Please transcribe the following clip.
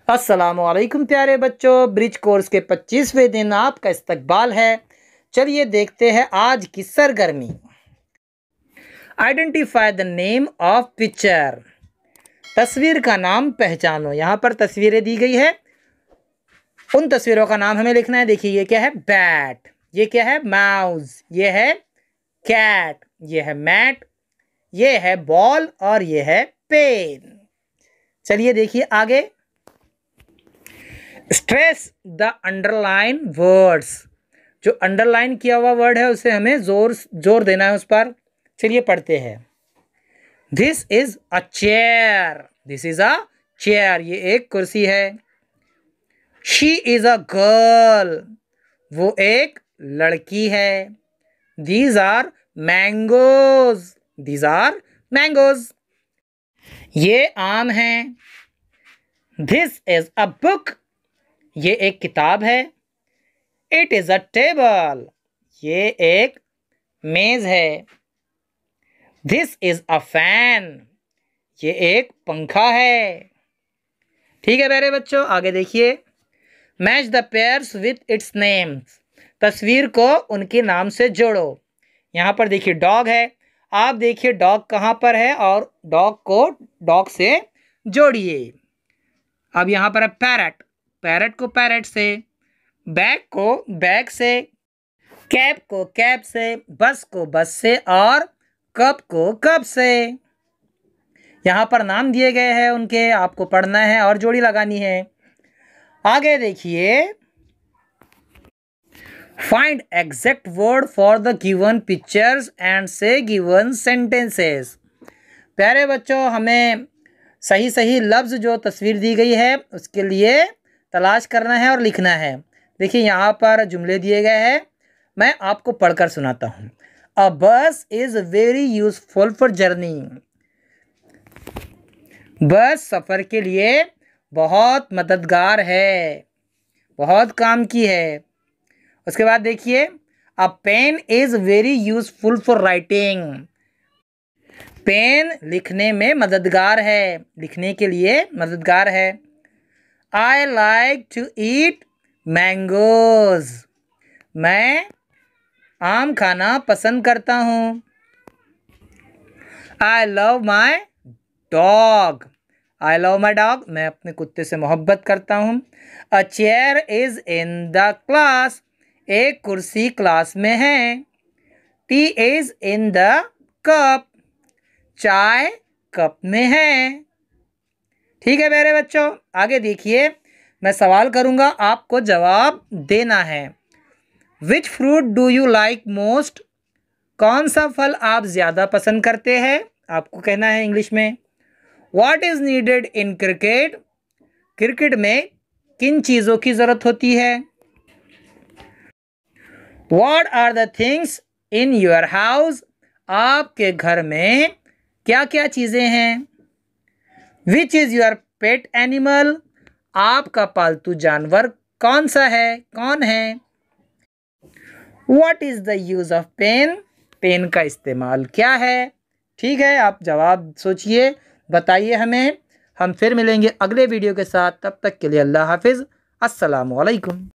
अस्सलामुअलैकुम प्यारे बच्चों, ब्रिज कोर्स के 25वें दिन आपका इस्तकबाल है। चलिए देखते हैं आज की सरगर्मी। Identify the name of picture. तस्वीर का नाम पहचानो। यहाँ पर तस्वीरें दी गई है, उन तस्वीरों का नाम हमें लिखना है। देखिए ये क्या है, बैट। ये क्या है, माउस। ये है कैट। ये है मैट। ये है बॉल और ये है पेन। चलिए देखिए आगे। Stress the underline words. जो अंडरलाइन किया हुआ वर्ड है उसे हमें जोर देना है उस पर। चलिए पढ़ते हैं। This is a chair. This is a chair. ये एक कुर्सी है। She is a girl. वो एक लड़की है। These are mangoes. These are mangoes. ये आम है। This is a book. ये एक किताब है। It is a table. ये एक मेज है। This is a fan. ये एक पंखा है। ठीक है मेरे बच्चों, आगे देखिए। Match the pairs with its names. तस्वीर को उनके नाम से जोड़ो। यहाँ पर देखिए डॉग है। आप देखिए डॉग कहाँ पर है और डॉग को डॉग से जोड़िए। अब यहाँ पर है पैरट। पैरट को पैरट से, बैग को बैग से, कैप को कैप से, बस को बस से और कप को कप से। यहाँ पर नाम दिए गए हैं उनके, आपको पढ़ना है और जोड़ी लगानी है। आगे देखिए। Find exact word for the given pictures and से गिवन सेंटेंसेस। प्यारे बच्चों, हमें सही सही लफ्ज़ जो तस्वीर दी गई है उसके लिए तलाश करना है और लिखना है। देखिए यहाँ पर जुमले दिए गए हैं, मैं आपको पढ़कर सुनाता हूँ। A bus is very useful for journey. Bus सफ़र के लिए बहुत मददगार है, बहुत काम की है। उसके बाद देखिए, a pen is very useful for writing. Pen लिखने में मददगार है, लिखने के लिए मददगार है। I like to eat mangoes. मैं आम खाना पसंद करता हूँ। I love my dog. I love my dog. मैं अपने कुत्ते से मोहब्बत करता हूँ। A chair is in the class. एक कुर्सी क्लास में है। Tea is in the cup. चाय कप में है। ठीक है मेरे बच्चों, आगे देखिए। मैं सवाल करूँगा, आपको जवाब देना है। Which fruit do you like most. कौन सा फल आप ज़्यादा पसंद करते हैं, आपको कहना है इंग्लिश में। What is needed in cricket. Cricket में किन चीज़ों की ज़रूरत होती है। What are the things in your house. आपके घर में क्या क्या चीज़ें हैं। Which is your pet animal. आपका पालतू जानवर कौन सा है, कौन है। What is the use of pen. Pen का इस्तेमाल क्या है। ठीक है, आप जवाब सोचिए, बताइए हमें। हम फिर मिलेंगे अगले वीडियो के साथ। तब तक के लिए अल्लाह हाफिज़। अस्सलामु अलैकुम।